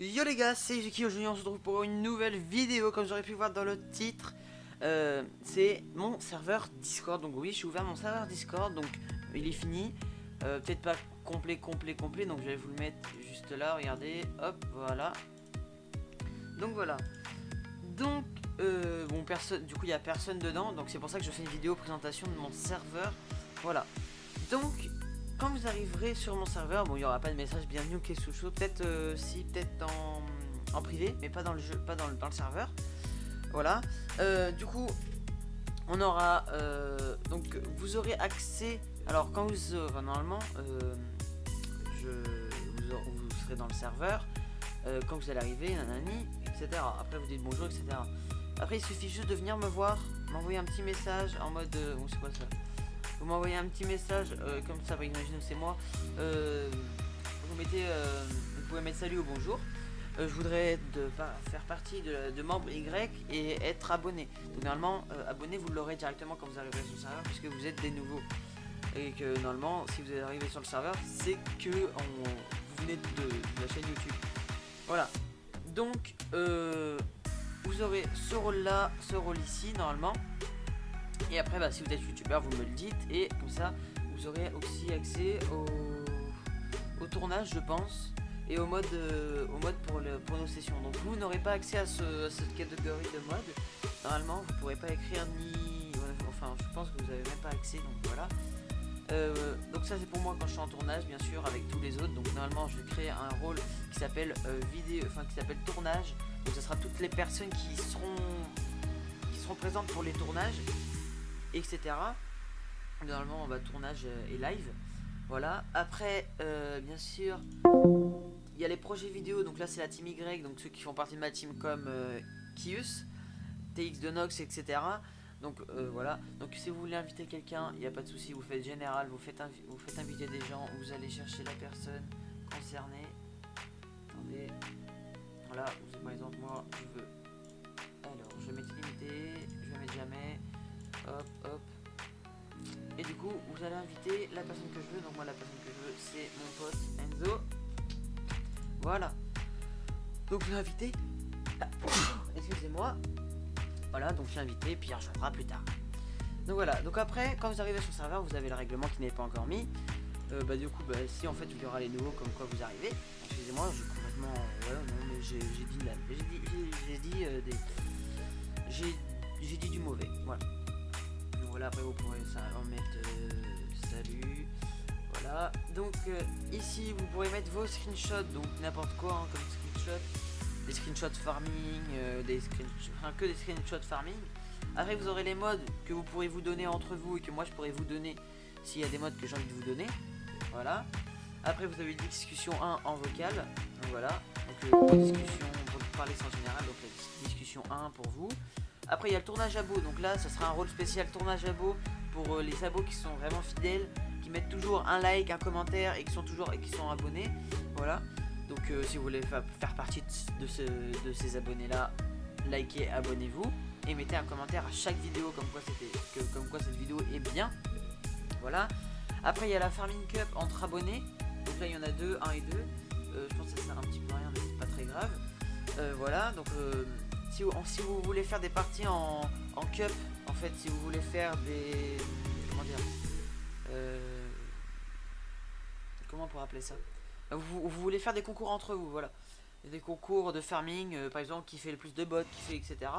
Yo les gars, c'est Jeki. Aujourd'hui on se retrouve pour une nouvelle vidéo. Comme j'aurais pu voir dans le titre, c'est mon serveur Discord. Donc oui, j'ai ouvert mon serveur Discord, donc il est fini. Peut-être pas complet, donc je vais vous le mettre juste là, regardez, hop, voilà. Donc voilà. Donc, bon, personne, du coup il n'y a personne dedans, donc c'est pour ça que je fais une vidéo présentation de mon serveur. Voilà. Donc, quand vous arriverez sur mon serveur, bon, il n'y aura pas de message bienvenue ou quelque chose, peut-être si, peut-être en privé, mais pas dans le jeu, pas dans le serveur. Voilà. Du coup, on aura donc vous aurez accès. Alors quand vous normalement, vous serez dans le serveur. Quand vous allez arriver, nanani, etc. Après vous dites bonjour, etc. Après il suffit juste de venir me voir, m'envoyer un petit message en mode c'est quoi ça? Vous m'envoyez un petit message comme ça, bah, imaginez que c'est moi. Vous mettez, vous pouvez mettre salut ou bonjour. Je voudrais faire partie de membre Y et être abonné. Donc normalement, abonné, vous l'aurez directement quand vous arriverez sur le serveur, puisque vous êtes des nouveaux. Et que normalement, si vous êtes arrivé sur le serveur, c'est que vous venez de la chaîne YouTube. Voilà. Donc, vous aurez ce rôle-là, ce rôle ici, normalement. Et après, bah, si vous êtes youtubeur, vous me le dites. Et comme ça, vous aurez aussi accès au tournage, je pense. Et au mode pour nos sessions. Donc vous n'aurez pas accès à cette catégorie de mode. Normalement, vous ne pourrez pas écrire ni... Enfin, je pense que vous n'avez même pas accès. Donc voilà. Donc ça c'est pour moi quand je suis en tournage, bien sûr, avec tous les autres. Donc normalement, je vais créer un rôle qui s'appelle qui s'appelle tournage. Donc ça sera toutes les personnes qui seront présentes pour les tournages, etc. Normalement, tournage et live. Voilà. Après, bien sûr, il y a les projets vidéo. Donc là, c'est la team Y. Donc ceux qui font partie de ma team comme Kius, TX de Nox, etc. Donc voilà. Donc si vous voulez inviter quelqu'un, il n'y a pas de souci. Vous faites général, vous faites inviter des gens. Vous allez chercher la personne concernée. Attendez. Voilà. Par exemple, moi, je veux. Alors, je vais mettre limité. Je vais mettre jamais. Hop, hop. Et du coup, vous allez inviter la personne que je veux. Donc moi, la personne que je veux, c'est mon pote Enzo. Voilà. Donc vous l'invitez. Excusez-moi. Voilà, donc je l'ai invité, puis il rejoindra plus tard. Donc voilà. Donc après, quand vous arrivez sur le serveur, vous avez le règlement qui n'est pas encore mis. Du coup, si en fait il y aura les nouveaux comme quoi vous arrivez. Excusez-moi, j'ai complètement. Non, mais j'ai dit là. J'ai dit du mauvais. Voilà. Donc voilà, après vous pourrez en mettre salut. Voilà. Donc ici vous pourrez mettre vos screenshots, donc n'importe quoi comme screenshot. Des screenshots farming, que des screenshots farming. Après vous aurez les modes que vous pourrez vous donner entre vous et que moi je pourrais vous donner s'il y a des modes que j'ai envie de vous donner. Voilà. Après vous avez discussion 1 en vocal. Donc voilà. Donc discussion pour parler sans général, donc la discussion 1 pour vous. Après il y a le tournage abo, donc là ça sera un rôle spécial tournage abo pour les abos qui sont vraiment fidèles, qui mettent toujours un like, un commentaire et qui sont abonnés. Voilà. Donc si vous voulez faire partie de ces abonnés là, likez, abonnez-vous et mettez un commentaire à chaque vidéo comme quoi cette vidéo est bien. Voilà. Après il y a la Farming Cup entre abonnés. Donc là il y en a deux, 1 et 2. Je pense que ça sert un petit peu à rien mais c'est pas très grave. Voilà. Donc si vous voulez faire des parties en cup, en fait si vous voulez faire des... Comment dire comment on pourrait appeler ça, vous voulez faire des concours entre vous, voilà. Des concours de farming, par exemple, qui fait le plus de bots, qui fait etc.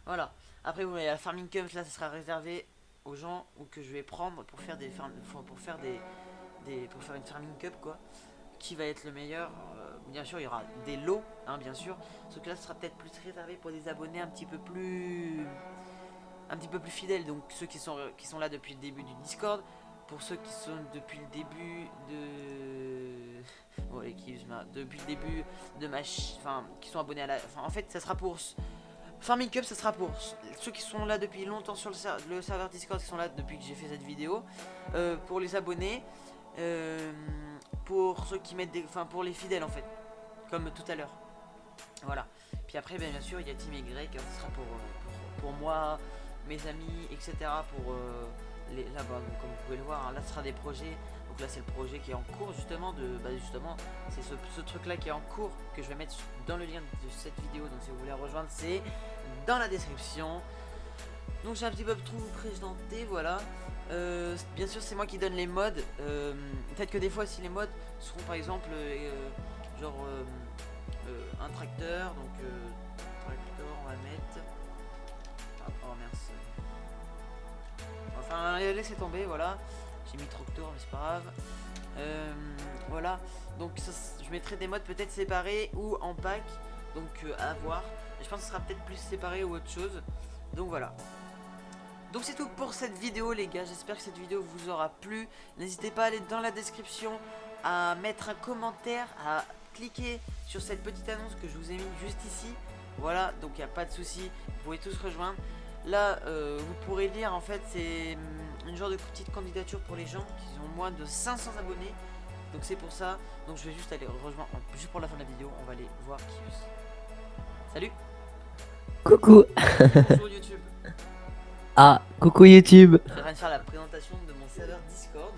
Voilà. Après, vous avez la Farming Cup, là, ça sera réservé aux gens que je vais prendre pour faire pour faire une Farming Cup, quoi. Qui va être le meilleur. Bien sûr, il y aura des lots, hein, bien sûr. Ce que là, ce sera peut-être plus réservé pour des abonnés un petit peu plus fidèles, donc ceux qui sont là depuis le début du Discord. Pour ceux qui sont depuis le début depuis le début de qui sont abonnés à la... en fait, ça sera pour... Farming Cup, ça sera pour ceux qui sont là depuis longtemps sur le serveur Discord, qui sont là depuis que j'ai fait cette vidéo. Pour les abonnés. Pour ceux qui mettent des... pour les fidèles, en fait. Comme tout à l'heure. Voilà. Puis après, bien sûr, il y a Team Y, ça sera pour moi, mes amis, etc. Pour... là-bas, donc comme vous pouvez le voir, hein, là ce sera des projets. Donc là c'est le projet qui est en cours justement justement c'est ce truc là qui est en cours que je vais mettre dans le lien de cette vidéo. Donc si vous voulez rejoindre, c'est dans la description. Donc j'ai un petit peu tout vous présenter, voilà. Bien sûr c'est moi qui donne les modes. Peut-être que des fois si les modes seront par exemple genre un tracteur, donc tracteur on va mettre. Oh mince. Enfin laissez tomber, voilà. J'ai mis tracteur mais c'est pas grave. Voilà. Donc ça, je mettrai des modes peut-être séparés ou en pack. Donc à voir. Et je pense que ce sera peut-être plus séparé ou autre chose. Donc voilà. Donc c'est tout pour cette vidéo les gars, j'espère que cette vidéo vous aura plu. N'hésitez pas à aller dans la description, à mettre un commentaire, à cliquer sur cette petite annonce que je vous ai mis juste ici. Voilà, donc il n'y a pas de souci, vous pouvez tous rejoindre. Là, vous pourrez lire en fait, c'est une genre de petite candidature pour les gens qui ont moins de 500 abonnés. Donc c'est pour ça, donc je vais juste aller rejoindre, juste pour la fin de la vidéo, on va aller voir qui est. Salut. Coucou. Bonjour YouTube. Ah, coucou YouTube. Je suis en train de faire la présentation de mon serveur Discord.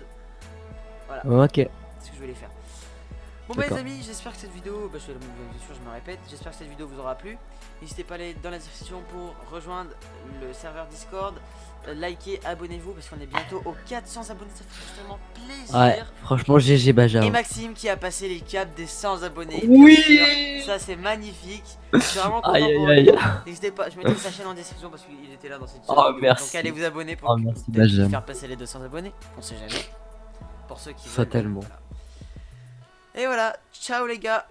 Voilà, Ok. c'est ce que je voulais faire. Bon bah les amis, j'espère que cette vidéo, bien sûr je me répète, j'espère que cette vidéo vous aura plu. N'hésitez pas à aller dans la description pour rejoindre le serveur Discord, likez, abonnez-vous parce qu'on est bientôt aux 400 abonnés, ça fait extrêmement plaisir. Ouais, franchement GG Et Benjamin. Maxime qui a passé les caps des 100 abonnés. Oui. Bien sûr. Ça c'est magnifique. Je suis vraiment content Aïe pour aïe lui. aïe. N'hésitez pas, je mettrai sa chaîne en description parce qu'il était là dans cette Oh vidéo. merci. Donc allez vous abonner pour Oh merci peut-être Benjamin. faire passer les 200 abonnés. On sait jamais. Pour ceux qui veulent. Totalement. Voilà. Et voilà, ciao les gars.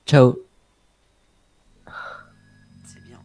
Ciao. C'est bien.